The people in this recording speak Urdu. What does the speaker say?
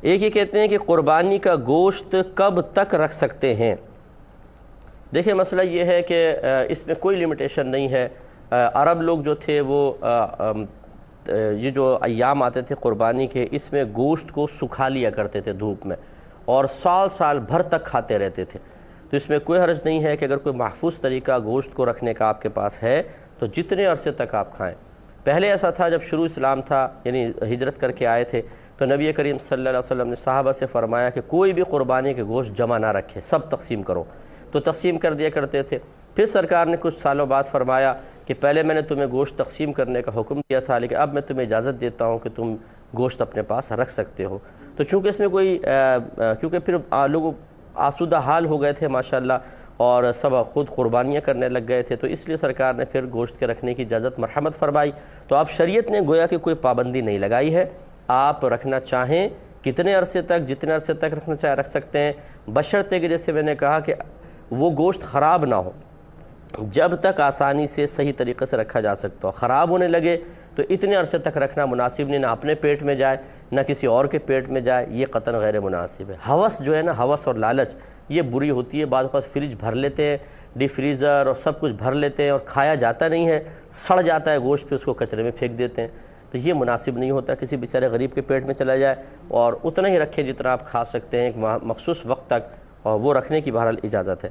ایک یہ کہتے ہیں کہ قربانی کا گوشت کب تک رکھ سکتے ہیں؟ دیکھیں مسئلہ یہ ہے کہ اس میں کوئی لمیٹیشن نہیں ہے۔ عرب لوگ جو تھے وہ یہ جو ایام آتے تھے قربانی کے، اس میں گوشت کو سکھا لیا کرتے تھے دھوپ میں، اور سال سال بھر تک کھاتے رہتے تھے۔ تو اس میں کوئی حرج نہیں ہے کہ اگر کوئی محفوظ طریقہ گوشت کو رکھنے کا آپ کے پاس ہے تو جتنے عرصے تک آپ کھائیں۔ پہلے ایسا تھا جب شروع اسلام تھا، یعنی ہجرت کر کے آئے تھے، تو نبی کریم صلی اللہ علیہ وسلم نے صحابہ سے فرمایا کہ کوئی بھی قربانی کے گوشت جمع نہ رکھے، سب تقسیم کرو، تو تقسیم کر دیا کرتے تھے۔ پھر سرکار نے کچھ سالوں بعد فرمایا کہ پہلے میں نے تمہیں گوشت تقسیم کرنے کا حکم دیا تھا، لیکن اب میں تمہیں اجازت دیتا ہوں کہ تم گوشت اپنے پاس رکھ سکتے ہو۔ تو چونکہ اس میں کوئی کیونکہ پھر لوگ آسودہ حال ہو گئے تھے ماشاءاللہ، اور سب خود قربانیاں کرنے لگ گئے تھے، تو اس لیے سرکار نے پھر گوشت کے رکھنے کی اجازت مرحمت فرمائی۔ تو اب شریعت نے گویا کہ کوئی پابندی نہیں لگائی ہے، آپ رکھنا چاہیں کتنے عرصے تک، جتنے عرصے تک رکھنا چاہیں رکھ سکتے ہیں، بشرطے کہ جیسے میں نے کہا کہ وہ گوشت خراب نہ ہو، جب تک آسانی سے صحیح طریقے سے رکھا جا سکتا ہو۔ خراب ہونے لگے تو اتنے عرصے تک رکھنا مناسب نہیں، نہ اپنے پیٹ میں جائے نہ کسی اور کے پیٹ میں جائے، یہ قطعاً غیر مناسب ہے۔ ہوس جو ہے نا، ہوس اور لالچ یہ بری ہوتی ہے۔ بعض اوقات فریج بھر لیتے ہیں، ڈی فریزر اور سب کچھ بھر لیتے ہیں، اور کھایا جاتا نہیں ہے، سڑ جاتا ہے گوشت، پھر اس کو کچرے میں پھینک دیتے ہیں۔ تو یہ مناسب نہیں ہوتا، کسی بیچارے غریب کے پیٹ میں چلا جائے، اور اتنا ہی رکھیں جتنا آپ کھا سکتے ہیں ایک مخصوص وقت تک، اور وہ رکھنے کی بہرحال اجازت ہے۔